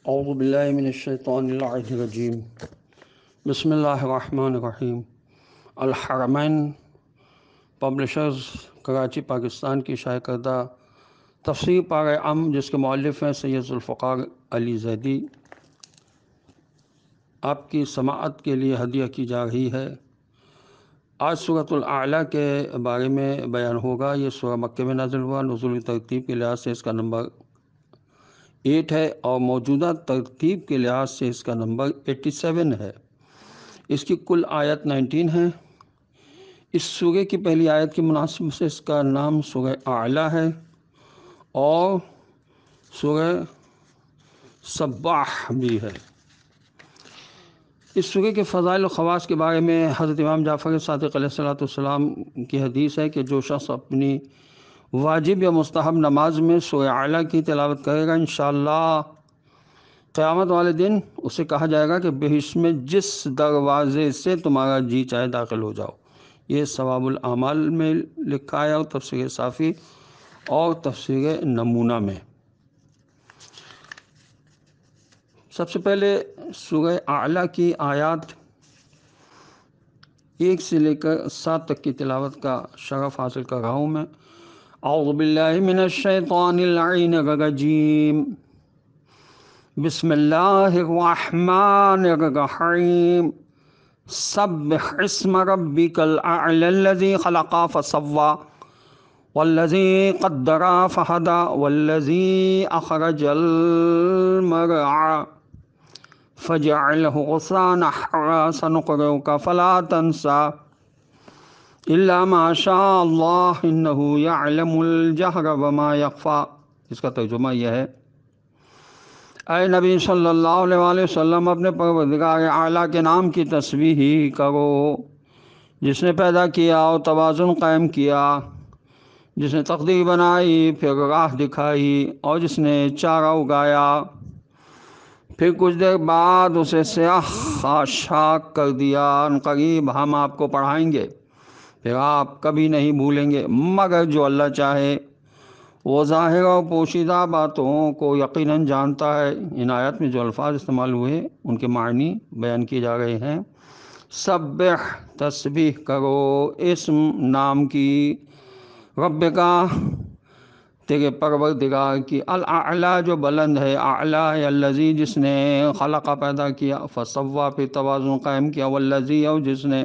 اعوذ باللہ من الشیطان اللعین الرجیم بسم اللہ الرحمن الرحیم۔ الحرمین پبلشرز کراچی پاکستان کی شائع کردہ تفسیر پارہ ام جس کے مؤلف ہیں سید ذوالفقار علی زیدی، آپ کی سماعت کے لیے ہدیہ کی جا رہی ہے۔ آج سورۃ الاعلیٰ کے بارے میں بیان ہوگا۔ یہ سورہ مکہ میں نازل ہوا، نزول ترتیب کے لحاظ سے اس کا نمبر 8 ہے اور موجودہ ترتیب کے لحاظ سے اس کا نمبر 87 ہے۔ اس کی کل آیت 19 ہے۔ اس سورہ کی پہلی آیت کی مناسبت سے اس کا نام سورہ اعلیٰ ہے اور سورہ سباح بھی ہے۔ اس سورہ کے فضائل و خواص کے بارے میں حضرت امام جعفر صادق علیہ السلام کی حدیث ہے کہ جو شخص اپنی واجب یا مستحب نماز میں سورہ اعلیٰ کی تلاوت کرے گا انشاءاللہ قیامت والے دن اسے کہا جائے گا کہ بہشت میں جس دروازے سے تمہارا جی چاہے داخل ہو جاؤ۔ یہ ثواب الاعمال میں لکھا ہے اور تفسیر صافی اور تفسیر نمونہ میں۔ سب سے پہلے سورہ اعلیٰ کی آیات 1 سے لے کر 7 تک کی تلاوت کا شرف حاصل کر رہا ہوں میں۔ اعوذ باللہ من الشیطان اللعین الرجیم، بسم اللہ الرحمن الرحیم، سبح اسم ربک الاعلی الذی خلق فسوی والذی قدر فہدی والذی اخرج المرعی فجعلہ غثاء نحوا سنقرئک فلا تنسى الا ما شاء اللہ انہ یعلم الجہر وما یخفی۔ اس کا ترجمہ یہ ہے، اے نبی صلی اللہ علیہ وآلہ وسلم اپنے پروردگار اعلیٰ کے نام کی تسبیح کرو، جس نے پیدا کیا اور توازن قائم کیا، جس نے تقدیر بنائی پھر راہ دکھائی اور جس نے چارہ اگایا پھر کچھ دیر بعد اسے سیاہ خاشاک کر دیا۔ ان قریب ہم آپ کو پڑھائیں گے، پھر آپ کبھی نہیں بھولیں گے مگر جو اللہ چاہے۔ وہ ظاہر و پوشیدہ باتوں کو یقیناً جانتا ہے۔ ان آیات میں جو الفاظ استعمال ہوئے ان کے معنی بیان کیے جا رہے ہیں۔ سبح تسبیح کرو، اسم نام کی، رب کا تیرے پروردگار کی، الاعلیٰ جو بلند ہے، اعلیٰ ہے الذی جس نے خلق پیدا کیا، فسوی پھر توازن قائم کیا، والذی اور جس نے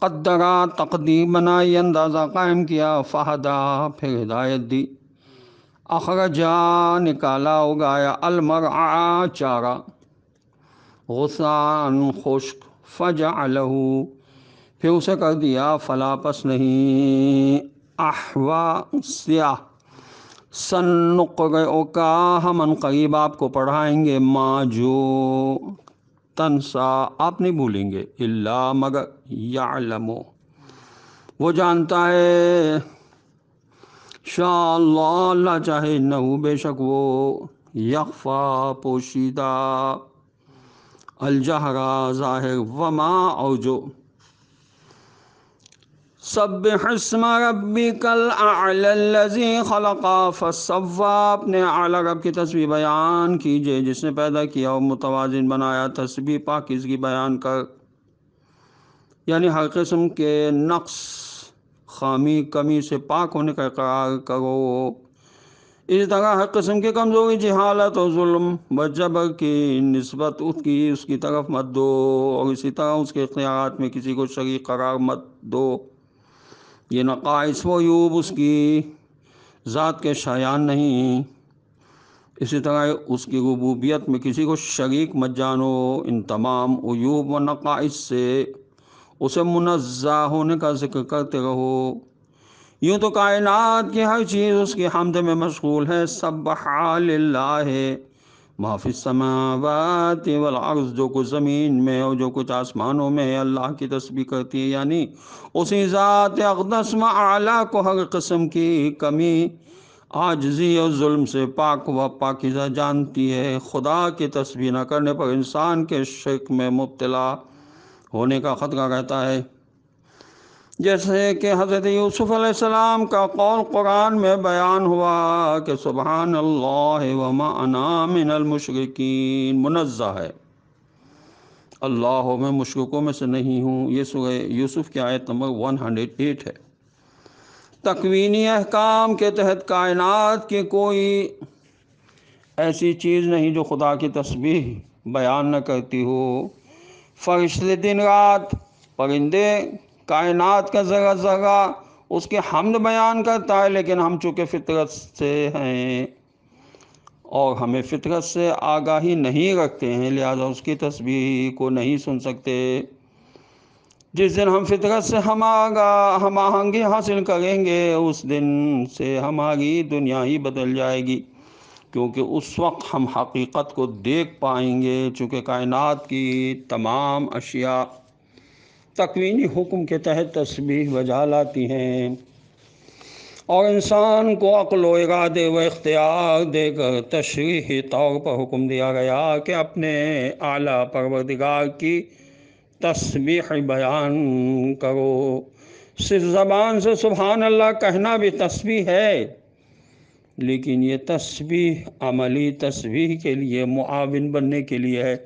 قدرا تقدیر بنائی اندازہ قائم کیا، فہدا پھر ہدایت دی، اخرجا نکالا اگایا، المرعی چارہ، غثاء خشک، فجعلہ پھر اسے کر دیا، فلا پس نہیں، احوا سیاہ، سنقرئک ہم ان قریب آپ کو پڑھائیں گے، ما جو تنسا آپ نہیں بھولیں گے، الا مگر، یعلم وہ جانتا ہے، شاء اللہ اللہ چاہے، انہو بے شک وہ، یخفا پوشیدہ، الجہر ظاہر، وما اور جو، سبح اسم ربک الاعلی الذی خلق فسوی اپنے اعلیٰ رب کی تسبیح بیان کیجئے جس نے پیدا کیا اور متوازن بنایا۔ تسبیح پاکیزگی بیان کر، یعنی ہر قسم کے نقص، خامی، کمی سے پاک ہونے کا اقرار کرو۔ اس طرح ہر قسم کی کمزوری، جہالت اور ظلم و جبر کی نسبت اس کی طرف مت دو، اور اسی طرح اس کے اختیارات میں کسی کو شریک قرار مت دو۔ یہ نقائص و عیوب اس کی ذات کے شایان نہیں۔ اسی طرح اس کی ربوبیت میں کسی کو شریک مت جانو۔ ان تمام عیوب و نقائص سے اسے منزہ ہونے کا ذکر کرتے رہو۔ یوں تو کائنات کی ہر چیز اس کی حمد میں مشغول ہے۔ سبح للہ ما فی السماوات والارض، جو کچھ زمین میں اور جو کچھ آسمانوں میں ہے اللہ کی تسبیح کرتی ہے، یعنی اسی ذات اقدس و اعلیٰ کو ہر قسم کی کمی، عاجزی اور ظلم سے پاک و پاکیزہ جانتی ہے۔ خدا کی تسبیح نہ کرنے پر انسان کے شرک میں مبتلا ہونے کا خطرہ رہتا ہے۔ جیسے کہ حضرت یوسف علیہ السلام کا قول قرآن میں بیان ہوا کہ سبحان اللہ وما انا من المشرکین، منزہ ہے، اللہ میں مشرکوں میں سے نہیں ہوں۔ یہ سورہ یوسف کی آیت نمبر 108 ہے۔ تکوینی احکام کے تحت کائنات کی کوئی ایسی چیز نہیں جو خدا کی تسبیح بیان نہ کرتی ہو۔ فرشتے دن رات، پرندے، کائنات کا ذرہ ذرہ اس کی حمد بیان کرتا ہے، لیکن ہم چونکہ فطرت سے ہیں اور ہمیں فطرت سے آگاہی نہیں رکھتے ہیں، لہذا اس کی تسبیح کو نہیں سن سکتے۔ جس دن ہم فطرت سے ہم آہنگی حاصل کریں گے، اس دن سے ہماری دنیا ہی بدل جائے گی، کیونکہ اس وقت ہم حقیقت کو دیکھ پائیں گے، چونکہ کائنات کی تمام اشیاء تکوینی حکم کے تحت تسبیح بجا لاتی ہیں، اور انسان کو عقل و ارادے و اختیار دے کر تشریحی طور پر حکم دیا گیا کہ اپنے اعلیٰ پروردگار کی تسبیح بیان کرو۔ صرف زبان سے سبحان اللہ کہنا بھی تسبیح ہے، لیکن یہ تسبیح عملی تسبیح کے لیے معاون بننے کے لیے ہے۔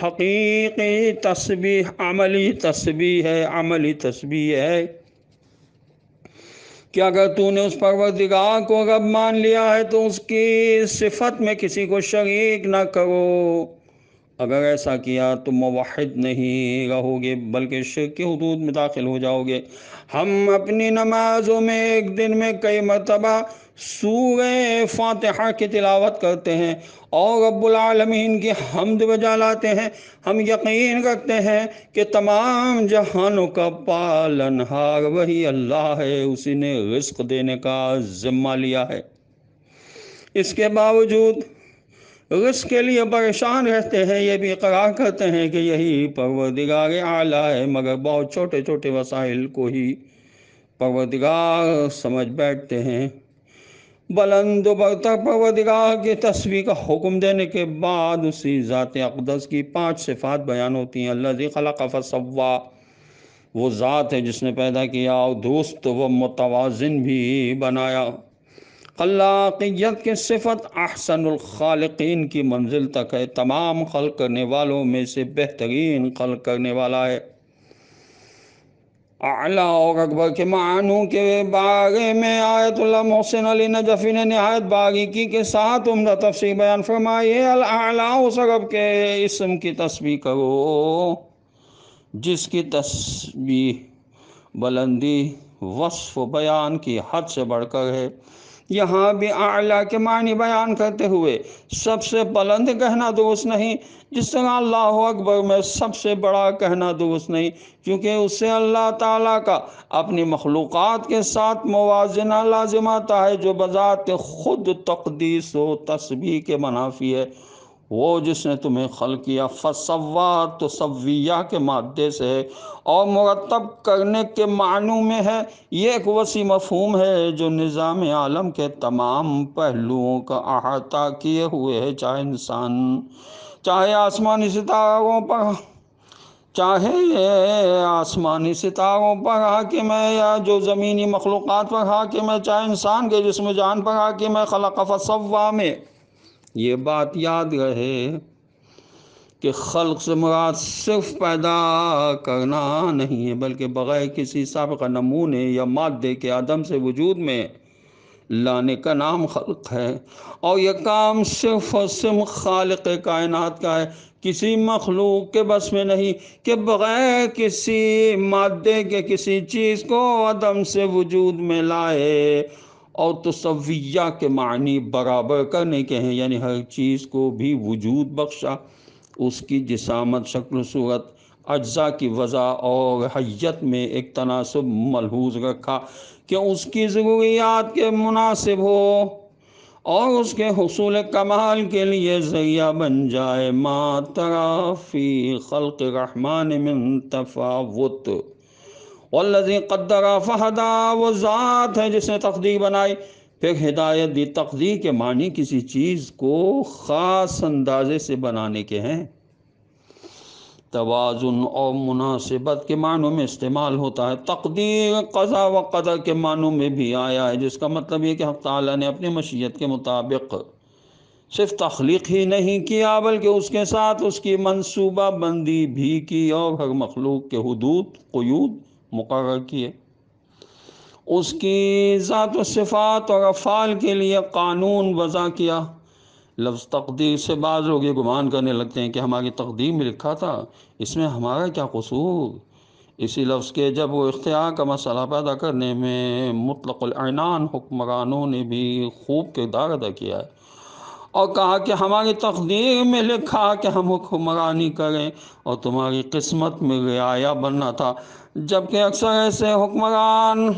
حقیقی تسبیح عملی تسبیح ہے، عملی تسبیح ہے کہ اگر تو نے اس پروردگار کو رب مان لیا ہے تو اس کی صفت میں کسی کو شریک نہ کرو۔ اگر ایسا کیا تو موحد نہیں رہو گے بلکہ شرک کی حدود میں داخل ہو جاؤ گے۔ ہم اپنی نمازوں میں ایک دن میں کئی مرتبہ سورہ فاتحہ کی تلاوت کرتے ہیں اور رب العالمین کی حمد بجا لاتے ہیں۔ ہم یقین رکھتے ہیں کہ تمام جہانوں کا پالنہار وہی اللہ ہے، اسی نے رزق دینے کا ذمہ لیا ہے۔ اس کے باوجود رزق کے لیے پریشان رہتے ہیں، یہ بھی اقرار کرتے ہیں کہ یہی پروردگار اعلیٰ ہے، مگر بہت چھوٹے چھوٹے وسائل کو ہی پروردگار سمجھ بیٹھتے ہیں۔ بلند و برتر پروردگار کی تسبیح کا حکم دینے کے بعد اسی ذات اقدس کی 5 صفات بیان ہوتی ہیں۔ الذی خلق فسوی، وہ ذات ہے جس نے پیدا کیا اور درست و متوازن بھی بنایا۔ خلاقیت کی صفت احسن الخالقین کی منزل تک ہے، تمام خلق کرنے والوں میں سے بہترین خلق کرنے والا ہے۔ اعلیٰ اور اکبر کے معنوں کے بارے میں آیت اللہ محسن علی نجفی نے نہایت باریکی کے ساتھ عمدہ تفسیر بیان فرمائی ہے۔ الاعلیٰ اس رب کے اسم کی تسبیح کرو جس کی تسبیح بلندی وصف و بیان کی حد سے بڑھ کر ہے۔ یہاں بھی اعلیٰ کے معنی بیان کرتے ہوئے سب سے بلند کہنا درست نہیں، جس طرح اللہ اکبر میں سب سے بڑا کہنا درست نہیں، کیونکہ اس سے اللہ تعالیٰ کا اپنی مخلوقات کے ساتھ موازنہ لازم آتا ہے، جو بذات خود تقدیس و تسبیح کے منافی ہے۔ وہ جس نے تمہیں خلق کیا، فسوا تسویہ کے مادے سے ہے اور مرتب کرنے کے معنوں میں ہے۔ یہ ایک وسیع مفہوم ہے جو نظام عالم کے تمام پہلوؤں کا احاطہ کیے ہوئے ہے، چاہے انسان، چاہے آسمانی ستاروں پر حاکم ہے یا جو زمینی مخلوقات پر حاکم ہے، چاہے انسان کے جسم جان پر حاکم ہے۔ خلق فسوا میں یہ بات یاد رہے کہ خلق سے مراد صرف پیدا کرنا نہیں ہے، بلکہ بغیر کسی سابقہ نمونے یا مادے کے عدم سے وجود میں لانے کا نام خلق ہے، اور یہ کام صرف اور صرف خالق کائنات کا ہے۔ کسی مخلوق کے بس میں نہیں کہ بغیر کسی مادے کے کسی چیز کو عدم سے وجود میں لائے، اور تسویہ کے معنی برابر کرنے کے ہیں، یعنی ہر چیز کو بھی وجود بخشا، اس کی جسامت، شکل و صورت، اجزاء کی وضع اور حیت میں ایک تناسب ملحوظ رکھا کہ اس کی ضروریات کے مناسب ہو اور اس کے حصول کمال کے لیے ذریعہ بن جائے۔ ما تری فی خلق الرحمن من تفاوت والذی قدر فہدی، وہ ذات ہے جس نے تقدیر بنائی پھر ہدایت دی۔ تقدیر کے معنی کسی چیز کو خاص اندازے سے بنانے کے ہیں۔ توازن اور مناسبت کے معنوں میں استعمال ہوتا ہے، تقدیر قضا و قدر کے معنوں میں بھی آیا ہے، جس کا مطلب یہ کہ حق تعالیٰ نے اپنی مشیت کے مطابق صرف تخلیق ہی نہیں کیا بلکہ اس کے ساتھ اس کی منصوبہ بندی بھی کی اور ہر مخلوق کے حدود قیود مقرر کیے، اس کی ذات و صفات اور افعال کے لیے قانون وضع کیا۔ لفظ تقدیر سے بعض لوگ یہ گمان کرنے لگتے ہیں کہ ہماری تقدیر میں لکھا تھا، اس میں ہمارا کیا قصور۔ اسی لفظ کے جب وہ اختیار کا مسئلہ پیدا کرنے میں مطلق العنان حکمرانوں نے بھی خوب کردار ادا کیا ہے اور کہا کہ ہماری تقدیر میں لکھا کہ ہم حکمرانی کریں اور تمہاری قسمت میں رعایا بننا تھا، جبکہ اکثر ایسے حکمران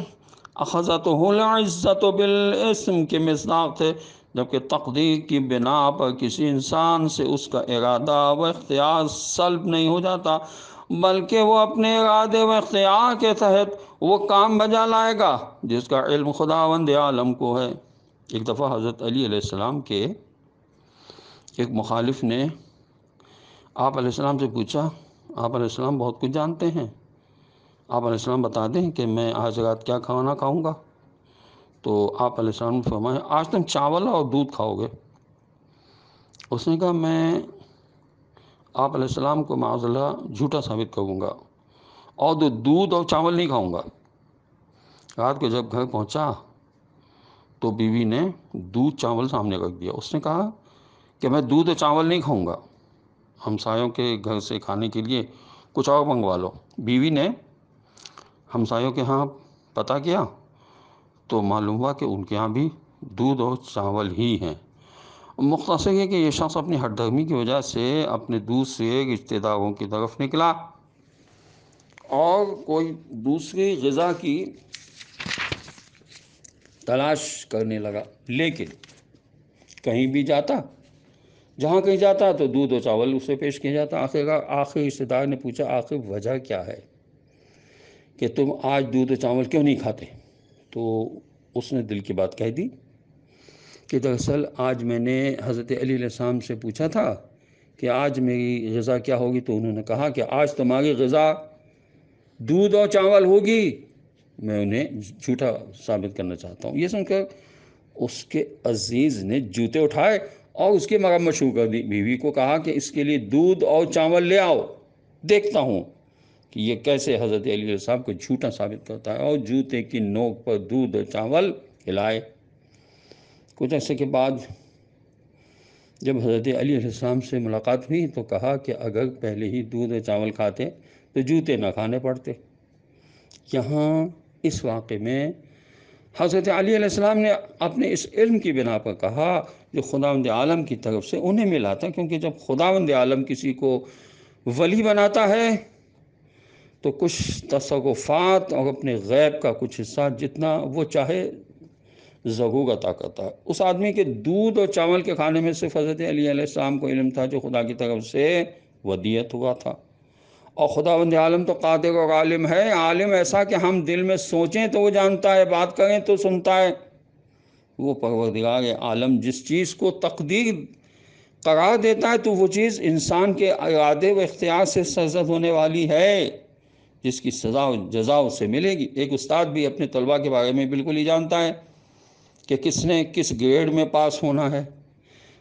اخذتہ العزت بالاسم کے مصداق تھے، جبکہ تقدیر کی بنا پر کسی انسان سے اس کا ارادہ و اختیار سلب نہیں ہو جاتا، بلکہ وہ اپنے ارادے و اختیار کے تحت وہ کام بجا لائے گا جس کا علم خداوند عالم کو ہے۔ ایک دفعہ حضرت علی علیہ السلام کے ایک مخالف نے آپ علیہ السلام سے پوچھا، آپ علیہ السلام بہت کچھ جانتے ہیں، آپ علیہ السلام بتا دیں کہ میں آج رات کیا کھانا کھاؤں گا؟ تو آپ علیہ السلام نے فرمایا آج تم چاول اور دودھ کھاؤ گے۔ اس نے کہا میں آپ علیہ السلام کو معاذ اللہ جھوٹا ثابت کروں گا اور دودھ اور چاول نہیں کھاؤں گا۔ رات کو جب گھر پہنچا تو بیوی نے دودھ چاول سامنے رکھ دیا، اس نے کہا کہ میں دودھ اور چاول نہیں کھاؤں گا، ہمسایوں کے گھر سے کھانے کے لیے کچھ اور منگوا لو۔ بیوی نے ہمسایوں کے ہاں پتہ کیا تو معلوم ہوا کہ ان کے ہاں بھی دودھ اور چاول ہی ہیں۔ مختصر ہے کہ یہ شخص اپنی ہٹ دھرمی کی وجہ سے اپنے دوسرے رشتہ داروں کی طرف نکلا اور کوئی دوسری غذا کی تلاش کرنے لگا، لیکن کہیں بھی جاتا، جہاں کہیں جاتا تو دودھ اور چاول اسے پیش کیا جاتا۔ آخر رشتہ دار نے پوچھا آخر وجہ کیا ہے کہ تم آج دودھ اور چاول کیوں نہیں کھاتے؟ تو اس نے دل کی بات کہہ دی کہ دراصل آج میں نے حضرت علی علیہ السلام سے پوچھا تھا کہ آج میری غذا کیا ہوگی، تو انہوں نے کہا کہ آج تمہاری غذا دودھ اور چاول ہوگی۔ میں انہیں جھوٹا ثابت کرنا چاہتا ہوں۔ یہ سن کر اس کے عزیز نے جوتے اٹھائے اور اس کی مرمت شروع کر دی۔ بیوی کو کہا کہ اس کے لیے دودھ اور چاول لے آؤ، دیکھتا ہوں کہ یہ کیسے حضرت علی علیہ السلام کو جھوٹا ثابت کرتا ہے، اور جوتے کی نوک پر دودھ اور چاول ہلائے۔ کچھ عرصے کے بعد جب حضرت علی علیہ السلام سے ملاقات ہوئی تو کہا کہ اگر پہلے ہی دودھ اور چاول کھاتے تو جوتے نہ کھانے پڑتے۔ یہاں اس واقعے میں حضرت علی علیہ السلام نے اپنے اس علم کی بنا پر کہا جو خداوند عالم کی طرف سے انہیں ملا تھا، کیونکہ جب خداوند عالم کسی کو ولی بناتا ہے تو کچھ تصرفات اور اپنے غیب کا کچھ حصہ جتنا وہ چاہے ضرور عطا کرتا ہے۔ اس آدمی کے دودھ اور چاول کے کھانے میں صرف حضرت علی علیہ السلام کو علم تھا جو خدا کی طرف سے ودیعت ہوا تھا، اور خداوند عالم تو قادر اور عالم ہے، عالم ایسا کہ ہم دل میں سوچیں تو وہ جانتا ہے، بات کریں تو سنتا ہے۔ وہ پروردگار عالم جس چیز کو تقدیر قرار دیتا ہے تو وہ چیز انسان کے ارادے و اختیار سے سرزد ہونے والی ہے، جس کی سزا و جزا اس سے ملے گی۔ ایک استاد بھی اپنے طلباء کے بارے میں بالکل ہی جانتا ہے کہ کس نے کس گریڈ میں پاس ہونا ہے،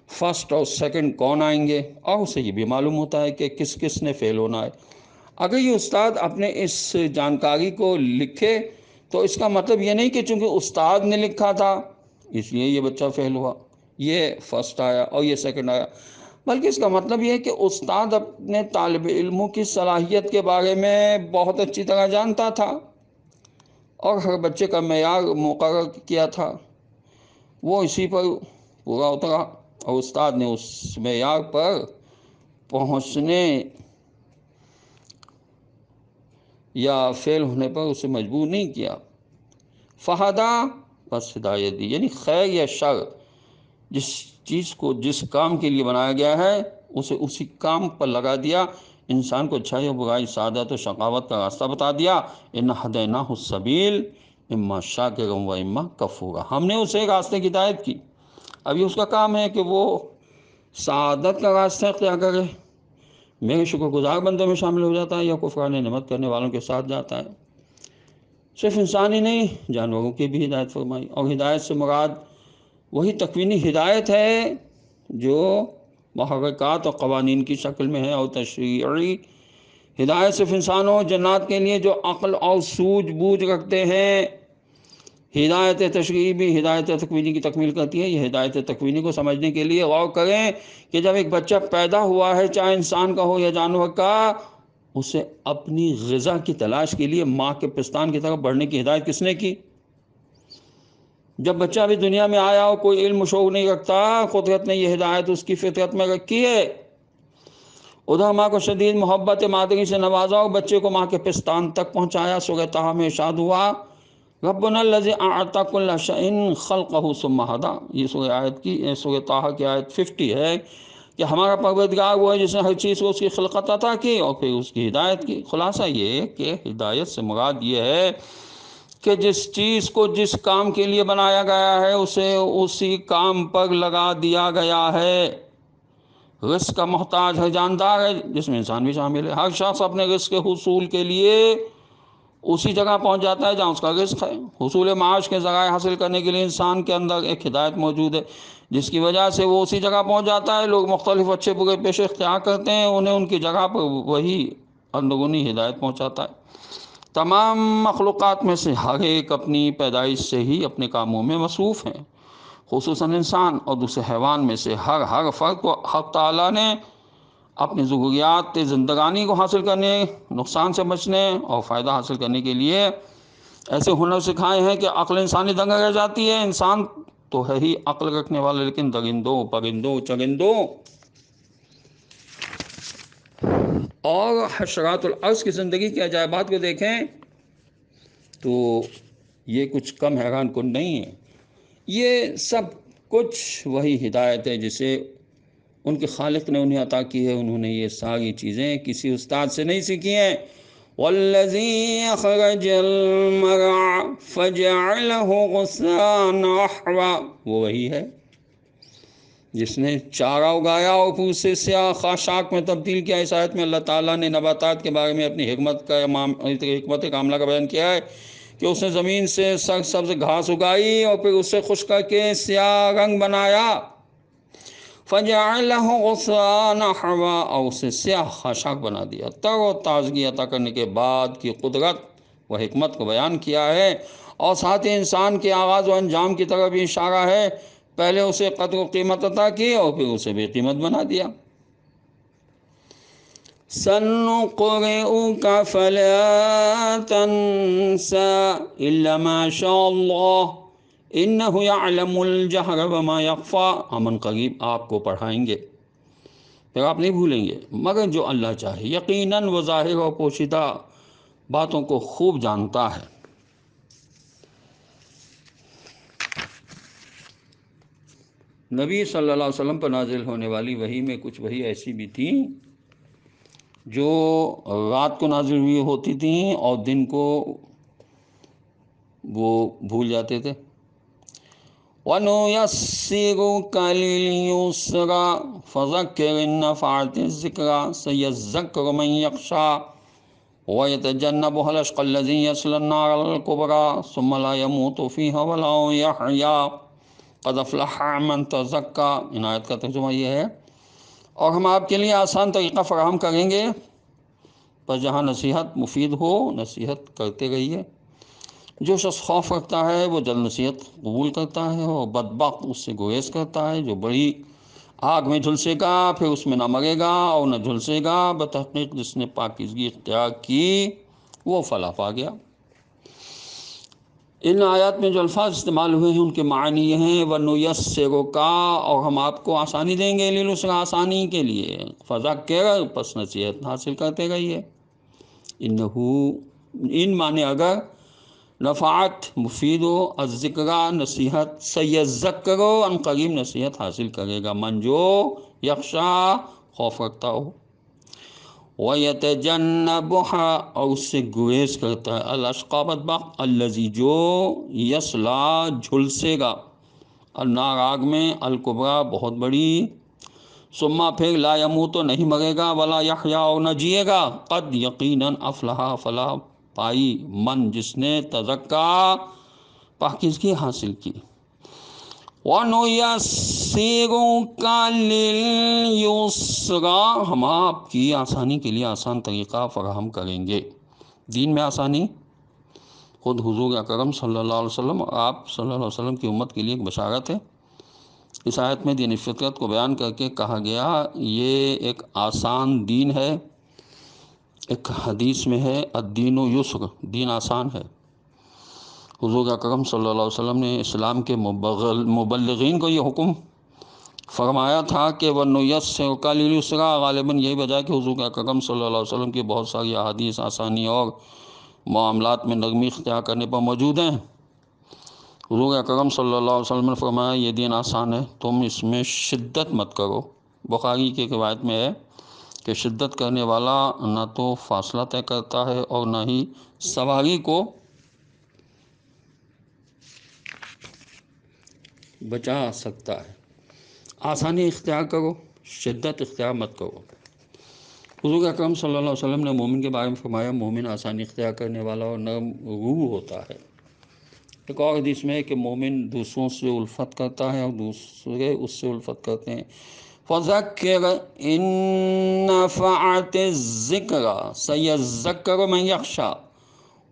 فرسٹ اور سیکنڈ کون آئیں گے، اور اسے یہ بھی معلوم ہوتا ہے کہ کس کس نے فیل ہونا ہے۔ اگر یہ استاد اپنے اس جانکاری کو لکھے تو اس کا مطلب یہ نہیں کہ چونکہ استاد نے لکھا تھا اس لیے یہ بچہ فیل ہوا، یہ فرسٹ آیا اور یہ سیکنڈ آیا، بلکہ اس کا مطلب یہ ہے کہ استاد اپنے طالب علموں کی صلاحیت کے بارے میں بہت اچھی طرح جانتا تھا اور ہر بچے کا معیار مقرر کیا تھا، وہ اسی پر پورا اترا، اور استاد نے اس معیار پر پہنچنے یا فیل ہونے پر اسے مجبور نہیں کیا۔ فہدا بس ہدایت دی، یعنی خیر یا شر جس چیز کو جس کام کے لیے بنایا گیا ہے اسے اسی کام پر لگا دیا، انسان کو اچھائی و برائی، سعادت و شقاوت کا راستہ بتا دیا۔ اِنَّا هَدَيْنَاهُ السَّبِيلَ اِمَّا شَاكِرًا وَإِمَّا كَفُورًا، ہم نے اسے راستے کی ہدایت کی، اب یہ اس کا کام ہے کہ وہ سعادت کا راستہ اختیار کرے، میرے شکر گزار بندوں میں شامل ہو جاتا ہے یا کفران نعمت کرنے والوں کے ساتھ جاتا ہے۔ صرف انسان ہی نہیں، جانوروں کی بھی ہدایت فرمائی، اور ہدایت سے مراد وہی تکوینی ہدایت ہے جو محرکات اور قوانین کی شکل میں ہے، اور تشریعی ہدایت صرف انسانوں اور جنات کے لیے جو عقل اور سوجھ بوجھ رکھتے ہیں۔ ہدایت تشریعی بھی ہدایت تکوینی کی تکمیل کرتی ہے۔ یہ ہدایت تکوینی کو سمجھنے کے لیے غور کریں کہ جب ایک بچہ پیدا ہوا ہے، چاہے انسان کا ہو یا جانور کا، اسے اپنی غذا کی تلاش کے لیے ماں کے پستان کی طرف بڑھنے کی ہدایت کس نے کی؟ جب بچہ بھی دنیا میں آیا اور کوئی علم و شعور نہیں رکھتا، قدرت نے یہ ہدایت اس کی فطرت میں رکھی ہے۔ ادھر ماں کو شدید محبت مادری سے نوازا اور بچے کو ماں کے پستان تک پہنچایا۔ سورہ طٰہٰ میں ارشاد ہوا، ربنا الذی اعطی کل شیء خلقہ ثم ھدی۔ یہ سورہ طٰہٰ کی آیت 50 ہے کہ ہمارا پروردگار وہ ہے جس نے ہر چیز کو اس کی خلقت عطا کی اور پھر اس کی ہدایت کی۔ خلاصہ یہ ہے کہ ہدایت سے مراد یہ ہے کہ جس چیز کو جس کام کے لیے بنایا گیا ہے اسے اسی کام پر لگا دیا گیا ہے۔ رزق کا محتاج ہر جاندار ہے، جس میں انسان بھی شامل ہے۔ ہر شخص اپنے رزق کے حصول کے لیے اسی جگہ پہنچ جاتا ہے جہاں اس کا رزق ہے۔ حصول معاش کے ذرائع حاصل کرنے کے لیے انسان کے اندر ایک ہدایت موجود ہے، جس کی وجہ سے وہ اسی جگہ پہنچ جاتا ہے۔ لوگ مختلف اچھے برے پیشے اختیار کرتے ہیں، انہیں ان کی جگہ پر وہی اندرونی ہدایت پہنچاتا ہے۔ تمام مخلوقات میں سے ہر ایک اپنی پیدائش سے ہی اپنے کاموں میں مصروف ہیں، خصوصاً انسان اور دوسرے حیوان میں سے ہر فرد کو حق تعالیٰ نے اپنی ضروریات زندگانی کو حاصل کرنے، نقصان سے بچنے اور فائدہ حاصل کرنے کے لیے ایسے ہنر سکھائے ہیں کہ عقل انسانی دنگ رہ جاتی ہے۔ انسان تو ہے ہی عقل رکھنے والا، لیکن درندوں، پرندوں، چرندوں اور حشرات الارض کی زندگی کے عجائبات کو دیکھیں تو یہ کچھ کم حیران کن نہیں ہے۔ یہ سب کچھ وہی ہدایت ہے جسے ان کے خالق نے انہیں عطا کی ہے۔ انہوں نے یہ ساری چیزیں کسی استاد سے نہیں سیکھی ہیں۔ وَالَّذِي أَخْرَجَ الْمَرْعَى فَجَعَلَهُ غُثَاءً أَحْوَىٰ، وہ وہی ہے جس نے چارہ اگایا اور پھر اسے سیاہ خاشاک میں تبدیل کیا۔ اس آیت میں اللہ تعالیٰ نے نباتات کے بارے میں اپنی حکمت کاملہ کا بیان کیا ہے کہ اس نے زمین سے سرسبز گھاس اگائی اور پھر اسے خشک کر کے سیاہ رنگ بنایا۔ فَجَعَلَهُ غُثَاءً أَحْوَىٰ، اور اسے سیاہ خاشاک بنا دیا۔ تر و تازگی عطا کرنے کے بعد کی قدرت و حکمت کو بیان کیا ہے، اور ساتھ ہی انسان کے آغاز و انجام کی طرف بھی اشارہ ہے۔ پہلے اسے قدر و قیمت عطا کی اور پھر اسے بے قیمت بنا دیا۔ سَنُقْرِئُكَ فَلَا تَنسَىٰ إِلَّا مَا شَاءَ اللَّهُ إِنَّهُ يَعْلَمُ الْجَهْرَ وَمَا يَخْفَىٰ، ہم قریب آپ کو پڑھائیں گے پھر آپ نہیں بھولیں گے مگر جو اللہ چاہے، یقیناً وہ ظاہر اور پوشیدہ باتوں کو خوب جانتا ہے۔ نبی صلی اللہ علیہ وسلم پر نازل ہونے والی وحی میں کچھ وحی ایسی بھی تھیں جو رات کو نازل ہوئی ہوتی تھیں اور دن کو وہ بھول جاتے تھے۔ وَنُيَسِّرُكَ لِلْيُسْرَىٰ فَذَكِّرْ إِن نَّفَعَتِ الذِّكْرَىٰ سَيَذَّكَّرُ مَن يَخْشَىٰ وَيَتَجَنَّبُهَا الْأَشْقَى الَّذِي يَصْلَى النَّارَ الْكُبْرَىٰ ثُمَّ لَا يَمُوتُ فِيهَا وَلَا يَحْيَىٰ قَدْ أَفْلَحَ مَن تَزَكَّىٰ۔ ان آیت کا ترجمہ یہ ہے، اور ہم آپ کے لیے آسان طریقہ فراہم کریں گے، پر جہاں نصیحت مفید ہو نصیحت کرتے رہیے۔ جو شخص خوف رکھتا ہے وہ جلد نصیحت قبول کرتا ہے، اور بدبخت اس سے گریز کرتا ہے۔ جو بڑی آگ میں جھلسے گا پھر اس میں نہ مرے گا اور نہ جھلسے گا، بتحقیق جس نے پاکیزگی اختیار کی وہ فلاح پا گیا۔ ان آیات میں جو الفاظ استعمال ہوئے ہیں ان کے معنی یہ ہیں، وَنُيَسِّرُكَ، اور ہم آپ کو آسانی دیں گے، لِلْيُسْرَىٰ، آسانی کے لیے، فَذَكِّرْ، پس نصیحت حاصل کرتے رہیے۔ ان معنی اگر نفعت مفید ہو، الذکرہ نصیحت، سیذکر ان قریب نصیحت حاصل کرے گا، من جو یخشا خوف رکھتا ہو، وَيَتَجَنَّبُهَا، اور اس سے گریز کرتا ہے، الاشقی بدبخت، الذی جو یصلی جھلسے گا، النار آگ میں، الکبریٰ بہت بڑی، ثم پھر لا یموت نہیں مرے گا ولا یحیا اور نہ جیے گا قد یقیناً افلح فلاح پائی من جس نے تزکا پاکیزگی حاصل کی وَنُيَسِّرُكَ لِلْيُسْرَىٰ ہم آپ کی آسانی کے لیے آسان طریقہ فراہم کریں گے۔ دین میں آسانی خود حضور اکرم صلی اللہ علیہ وسلم اور آپ صلی اللہ علیہ وسلم کی امت کے لیے ایک بشارت ہے۔ اس آیت میں دین فطرت کو بیان کر کے کہا گیا یہ ایک آسان دین ہے۔ ایک حدیث میں ہے الدین یسر، دین آسان ہے۔ حضور اکرم صلی اللہ علیہ وسلم نے اسلام کے مبلغین کو یہ حکم فرمایا تھا کہ وَنُيَسِّرُكَ لِلْيُسْرَىٰ، غالباً یہی وجہ ہے کہ حضور اکرم صلی اللہ علیہ وسلم کی بہت ساری احادیث آسانی اور معاملات میں نرمی اختیار کرنے پر موجود ہیں۔ حضور اکرم صلی اللہ علیہ وسلم نے فرمایا یہ دین آسان ہے، تم اس میں شدت مت کرو۔ بخاری کی ایک روایت میں ہے کہ شدت کرنے والا نہ تو فاصلہ طے کرتا ہے اور نہ ہی سواری کو بچا سکتا ہے۔ آسانی اختیار کرو، شدت اختیار مت کرو۔ حضور اکرم صلی اللہ علیہ وسلم نے مومن کے بارے میں فرمایا مومن آسانی اختیار کرنے والا اور نرم روح ہوتا ہے۔ ایک اور حدیث میں ہے کہ مومن دوسروں سے الفت کرتا ہے اور دوسرے اس سے الفت کرتے ہیں۔ فَذَكِّرْ إِن نَّفَعَتِ الذِّكْرَىٰ سَيَذَّكَّرُ مَن يَخْشَىٰ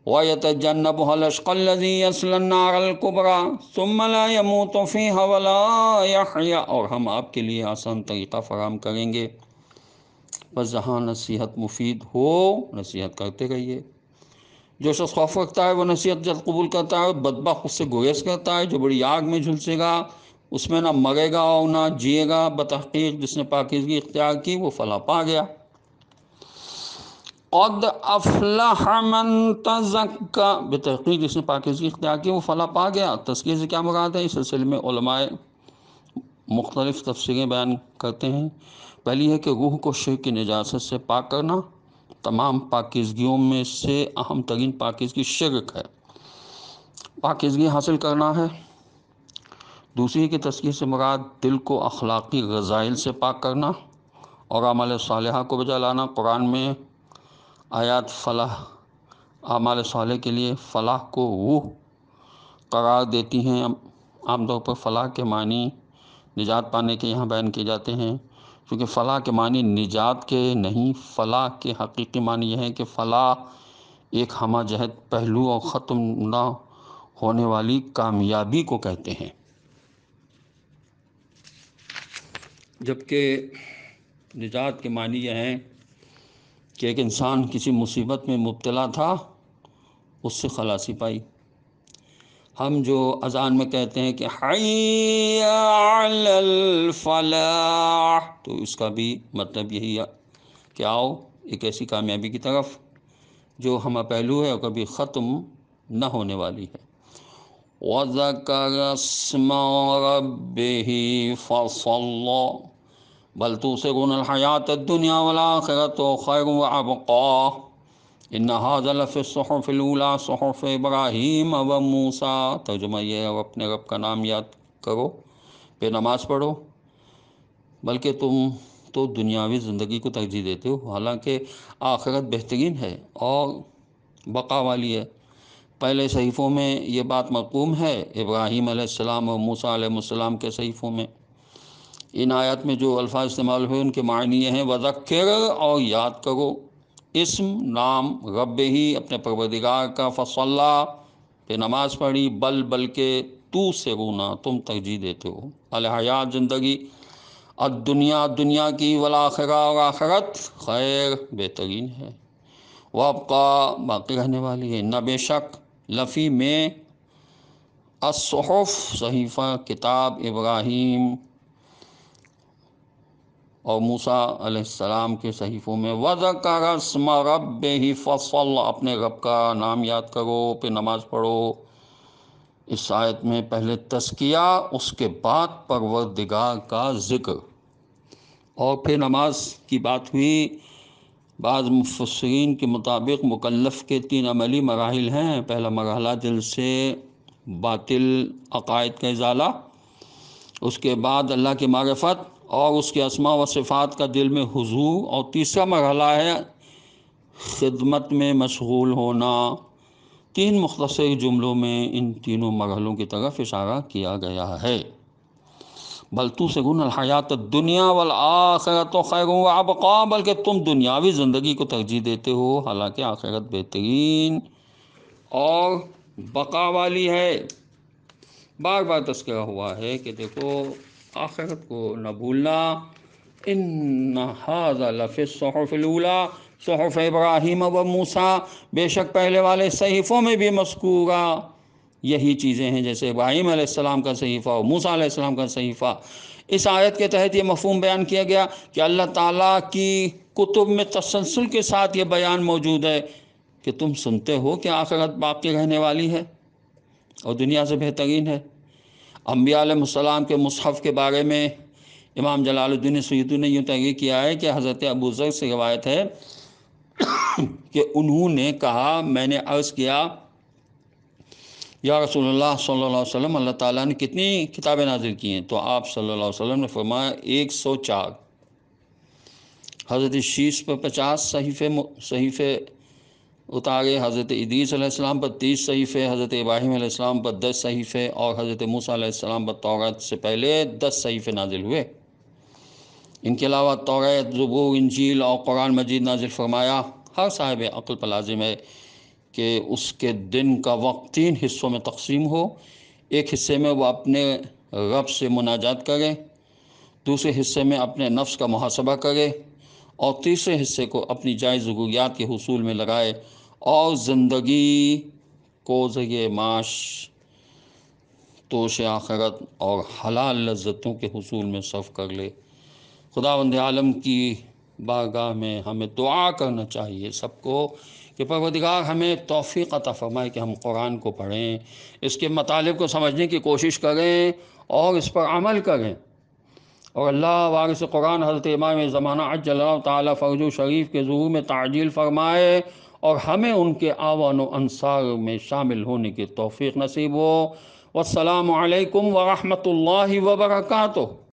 وَيَتَجَنَّبُهَا الْأَشْقَى الَّذِي يَصْلَى النَّارَ الْكُبْرَىٰ ثُمَّ لَا يَمُوتُ فِيهَا وَلَا يَحْيَىٰ، اور ہم آپ کے لیے آسان طریقہ فراہم کریں گے۔ بس جہاں نصیحت مفید ہو نصیحت کرتے رہیے۔ جو شخص خوف رکھتا ہے وہ نصیحت جلد قبول کرتا ہے، اور بدبخت اس سے گریز کرتا ہے۔ جو بڑی آگ میں جھلسے گا اس میں نہ مرے گا اور نہ جیے گا۔ بتحقیق جس نے پاکیزگی اختیار کی وہ فلاح پا گیا۔ قد افلح من تزکا، بتحقیق جس نے پاکیزگی اختیار کی وہ فلاح پا گیا۔ تزکیے سے کیا مراد ہے؟ اس سلسلے میں علماء مختلف تفسیریں بیان کرتے ہیں۔ پہلی ہے کہ روح کو شرک کی نجاست سے پاک کرنا۔ تمام پاکیزگیوں میں سے اہم ترین پاکیزگی شرک ہے، پاکیزگی حاصل کرنا ہے۔ دوسری کہ تزکیے سے مراد دل کو اخلاقی رذائل سے پاک کرنا اور اعمال صالحہ کو بجا لانا۔ قرآن میں آیات فلاح، اعمال صالح کے لیے فلاح کو روح قرار دیتی ہیں۔ عام طور پر فلاح کے معنی نجات پانے کے یہاں بیان کیے جاتے ہیں، کیونکہ فلاح کے معنی نجات کے نہیں، فلاح کے حقیقی معنی یہ ہے کہ فلاح ایک ہمہ جہت پہلو اور ختم نہ ہونے والی کامیابی کو کہتے ہیں۔ جبکہ نجات کے معنی یہ ہیں کہ ایک انسان کسی مصیبت میں مبتلا تھا، اس سے خلاصی پائی۔ ہم جو اذان میں کہتے ہیں کہ حی علی الفلاح، تو اس کا بھی مطلب یہی ہے کہ آؤ ایک ایسی کامیابی کی طرف جو ہمہ پہلو ہے اور کبھی ختم نہ ہونے والی ہے۔ وَذَكَرَ اسْمَ رَبِّهِ فَصَلَّىٰ بَلْ تُؤْثِرُونَ الْحَيَاةَ الدُّنْيَا وَالْآخِرَةُ خَيْرٌ وَأَبْقَىٰ إِنَّ هَٰذَا لَفِي الصُّحُفِ الْأُولَىٰ صُحُفِ إِبْرَاهِيمَ وَمُوسَىٰ۔ ترجمہ یہ ہے اپنے رب کا نام یاد کرو، پھر نماز پڑھو، بلکہ تم تو دنیاوی زندگی کو ترجیح دیتے ہو، حالانکہ آخرت بہترین ہے اور بقا والی ہے۔ پہلے صحیفوں میں یہ بات مرقوم ہے، ابراہیم علیہ السلام اور موسیٰ علیہ السلام کے صحیفوں میں۔ ان آیات میں جو الفاظ استعمال ہوئے ان کے معنی یہ ہیں وذکر، اور یاد کرو، اسم نام، رب ہی اپنے پروردگار کا، فصلی پہ نماز پڑھی، بلکہ تو سے رونا تم ترجیح دیتے ہو، الحیات زندگی، الدنیا دنیا کی، والآخرہ اور آخرت، خیر بہترین ہے، وابقا باقی رہنے والی ہے، نہ بے شک لفی میں، الصحف صحیفہ کتاب ابراہیم اور موسیٰ علیہ السلام کے صحیفوں میں، وَذَكَرَ اسْمَ رَبِّهِ فَصَلَّىٰ اپنے رب کا نام یاد کرو پھر نماز پڑھو۔ اس آیت میں پہلے تزکیہ، اس کے بعد پروردگار کا ذکر اور پھر نماز کی بات ہوئی۔ بعض مفسرین کے مطابق مکلف کے 3 عملی مراحل ہیں۔ پہلا مرحلہ دل سے باطل عقائد کا ازالہ، اس کے بعد اللہ کی معرفت اور اس کے اسماء و صفات کا دل میں حضور، اور تیسرا مرحلہ ہے خدمت میں مشغول ہونا۔ تین مختصر جملوں میں ان تینوں مرحلوں کی طرف اشارہ کیا گیا ہے۔ بل تؤثرون الحیات الدنیا والآخرۃ خیر وابقیٰ، بلکہ تم دنیاوی زندگی کو ترجیح دیتے ہو، حالانکہ آخرت بہترین اور بقا والی ہے۔ بار بار تذکرہ ہوا ہے کہ دیکھو آخرت کو نہ بھولنا۔ ان ھذا لفی الصحف الاولیٰ، صحف ابراہیم و موسیٰ، بے شک پہلے والے صحیفوں میں بھی مذکورہ یہی چیزیں ہیں، جیسے ابراہیم علیہ السلام کا صحیفہ اور موسیٰ علیہ السلام کا صحیفہ۔ اس آیت کے تحت یہ مفہوم بیان کیا گیا کہ اللہ تعالیٰ کی کتب میں تسلسل کے ساتھ یہ بیان موجود ہے کہ تم سنتے ہو کہ آخرت باقی رہنے والی ہے اور دنیا سے بہترین ہے۔ انبیاء علیہ السلام کے مصحف کے بارے میں امام جلال الدین سیوطی نے یوں تحقیق کیا ہے کہ حضرت ابو ذر سے روایت ہے کہ انہوں نے کہا، میں نے عرض کیا یا رسول اللہ صلی اللہ علیہ وسلم، اللہ تعالیٰ نے کتنی کتابیں نازل کی ہیں؟ تو آپ صلی اللہ علیہ وسلم نے فرمایا 104۔ حضرت شیش پر 50 صحیفے اتارے، حضرت ادریس علیہ السلام پر 30 صحیفے، حضرت ابراہیم علیہ السلام پر 10 صحیفے، اور حضرت موسیٰ علیہ السلام پر توراۃ سے پہلے 10 صحیفے نازل ہوئے۔ ان کے علاوہ توراۃ، زبور، انجیل اور قرآن مجید نازل فرمایا۔ ہر صاحب عقل پر لازم ہے کہ اس کے دن کا وقت 3 حصوں میں تقسیم ہو۔ ایک حصے میں وہ اپنے رب سے مناجات کرے، دوسرے حصے میں اپنے نفس کا محاسبہ کرے، اور تیسرے حصے کو اپنی جائز ضروریات کے حصول میں لگائے اور زندگی کو ذریعہ معاش، توش آخرت اور حلال لذتوں کے حصول میں صرف کر لے۔ خداوند عالم کی بارگاہ میں ہمیں دعا کرنا چاہیے سب کو کہ پروردگار ہمیں توفیق عطا فرمائے کہ ہم قرآن کو پڑھیں، اس کے مطالب کو سمجھنے کی کوشش کریں اور اس پر عمل کریں، اور اللہ وارث قرآن حضرت امام زمانہ عجل اللہ تعالیٰ فرجہ شریف کے ظہور میں تعجیل فرمائے اور ہمیں ان کے اعوان و انصار میں شامل ہونے کی توفیق نصیب ہو۔ والسلام علیکم ورحمۃ اللہ وبرکاتہ۔